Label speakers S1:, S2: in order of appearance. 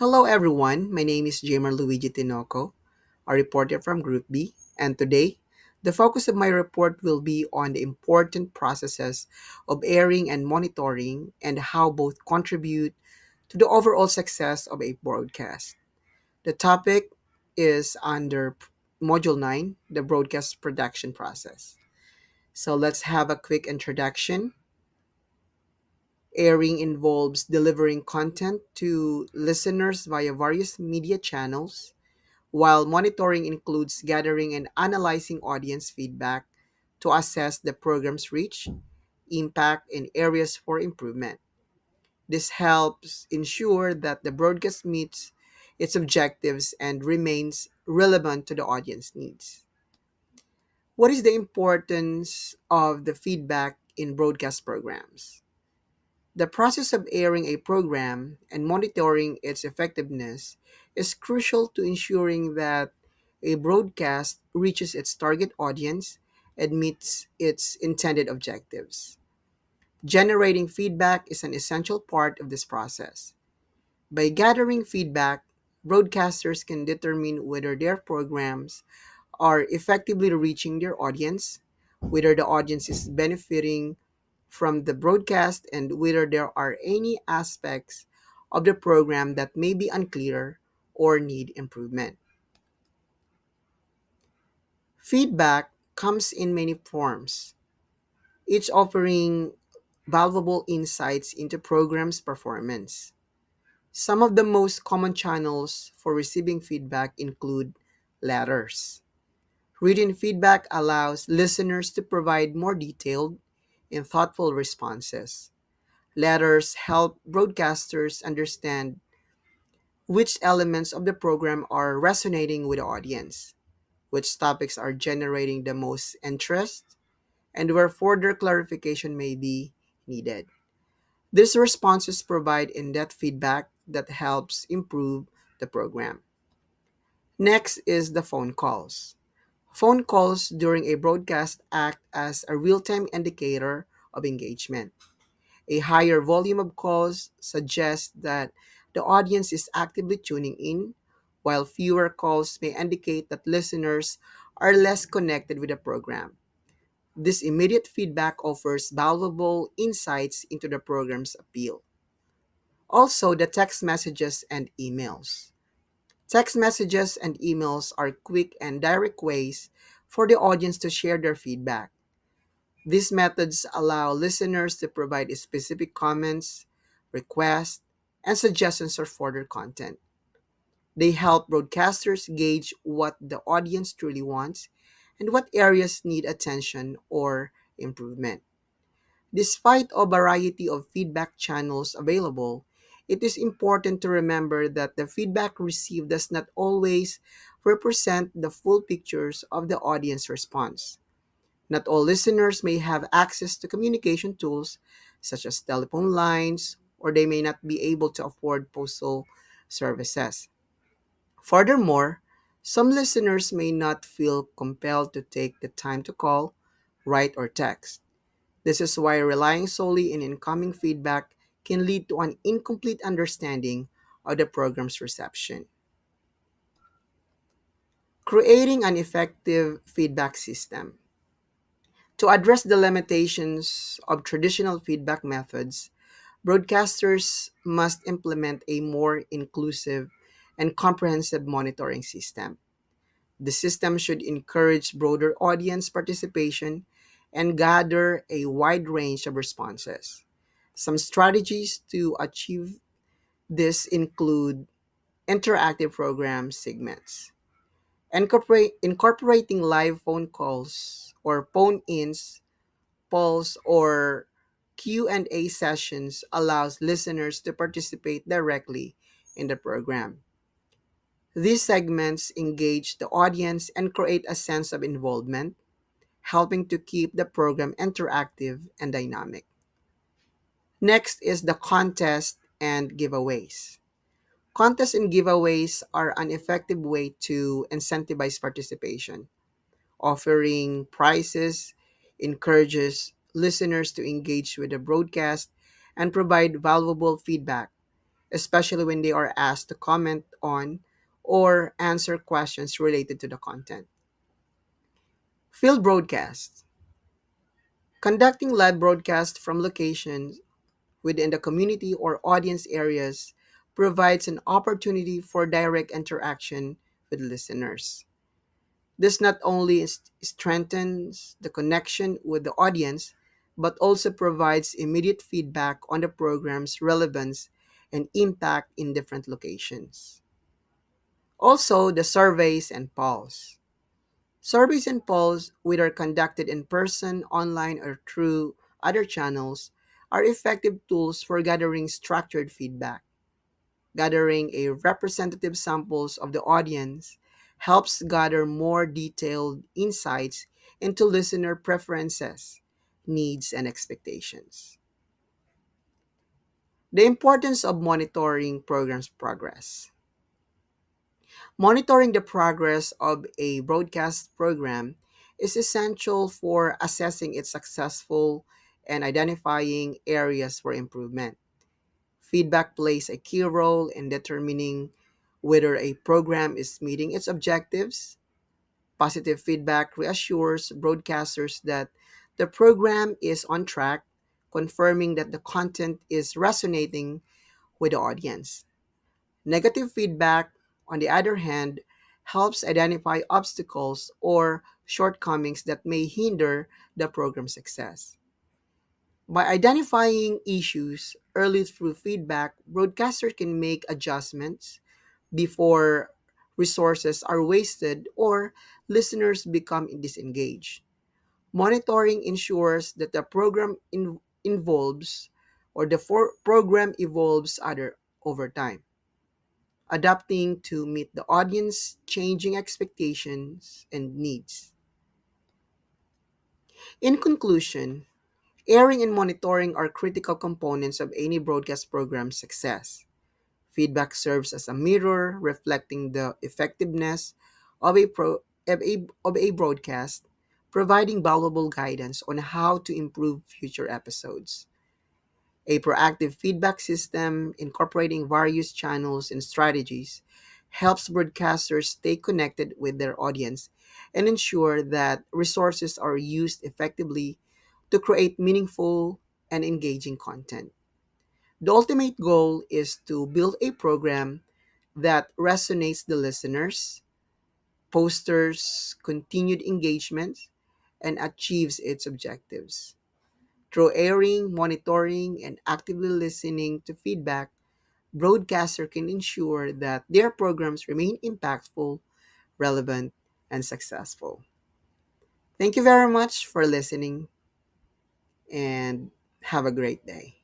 S1: Hello everyone, my name is Jamer Luigi Tinoco, a reporter from Group B, and today, the focus of my report will be on the important processes of airing and monitoring and how both contribute to the overall success of a broadcast. The topic is under Module 9, the broadcast production process. So let's have a quick introduction. Airing involves delivering content to listeners via various media channels, while monitoring includes gathering and analyzing audience feedback to assess the program's reach, impact, and areas for improvement. This helps ensure that the broadcast meets its objectives and remains relevant to the audience needs. What is the importance of the feedback in broadcast programs? The process of airing a program and monitoring its effectiveness is crucial to ensuring that a broadcast reaches its target audience and meets its intended objectives. Generating feedback is an essential part of this process. By gathering feedback, broadcasters can determine whether their programs are effectively reaching their audience, whether the audience is benefiting from the broadcast, and whether there are any aspects of the program that may be unclear or need improvement. Feedback comes in many forms, each offering valuable insights into programs' performance. Some of the most common channels for receiving feedback include letters. Written feedback allows listeners to provide more detailed and thoughtful responses. Letters help broadcasters understand which elements of the program are resonating with the audience, which topics are generating the most interest, and where further clarification may be needed. These responses provide in depth feedback that helps improve the program. Next is the phone calls. Phone calls during a broadcast act as a real time indicator of engagement. A higher volume of calls suggests that the audience is actively tuning in, while fewer calls may indicate that listeners are less connected with the program. This immediate feedback offers valuable insights into the program's appeal. Also, the text messages and emails. Text messages and emails are quick and direct ways for the audience to share their feedback. These methods allow listeners to provide specific comments, requests, and suggestions for further content. They help broadcasters gauge what the audience truly wants and what areas need attention or improvement. Despite a variety of feedback channels available, it is important to remember that the feedback received does not always represent the full pictures of the audience response. Not all listeners may have access to communication tools such as telephone lines, or they may not be able to afford postal services. Furthermore, some listeners may not feel compelled to take the time to call, write, or text. This is why relying solely on incoming feedback can lead to an incomplete understanding of the program's reception. Creating an effective feedback system. To address the limitations of traditional feedback methods, broadcasters must implement a more inclusive and comprehensive monitoring system. The system should encourage broader audience participation and gather a wide range of responses. Some strategies to achieve this include interactive program segments, incorporating live phone calls or phone-ins, polls, or Q&A sessions allows listeners to participate directly in the program. These segments engage the audience and create a sense of involvement, helping to keep the program interactive and dynamic. Next is the contest and giveaways. Contests and giveaways are an effective way to incentivize participation. Offering prizes encourages listeners to engage with the broadcast and provide valuable feedback. especially when they are asked to comment on or answer questions related to the content. Field broadcasts. Conducting live broadcasts from locations within the community or audience areas provides an opportunity for direct interaction with listeners. This not only strengthens the connection with the audience, but also provides immediate feedback on the program's relevance and impact in different locations. Also, the surveys and polls. Surveys and polls, whether conducted in person, online, or through other channels, are effective tools for gathering structured feedback. Gathering a representative samples of the audience helps gather more detailed insights into listener preferences, needs, and expectations. The importance of monitoring programs' progress. Monitoring the progress of a broadcast program is essential for assessing its successful and identifying areas for improvement. Feedback plays a key role in determining whether a program is meeting its objectives. Positive feedback reassures broadcasters that the program is on track, confirming that the content is resonating with the audience. Negative feedback, on the other hand, helps identify obstacles or shortcomings that may hinder the program's success. By identifying issues early through feedback, broadcasters can make adjustments before resources are wasted or listeners become disengaged. Monitoring ensures that the program involves or the program evolves over time, adapting to meet the audience changing expectations and needs. In conclusion, airing and monitoring are critical components of any broadcast program's success. Feedback serves as a mirror reflecting the effectiveness of a broadcast, providing valuable guidance on how to improve future episodes. A proactive feedback system incorporating various channels and strategies helps broadcasters stay connected with their audience and ensure that resources are used effectively to create meaningful and engaging content. The ultimate goal is to build a program that resonates the listeners, fosters continued engagement, and achieves its objectives. Through airing, monitoring, and actively listening to feedback, broadcaster can ensure that their programs remain impactful, relevant, and successful. Thank you very much for listening and have a great day.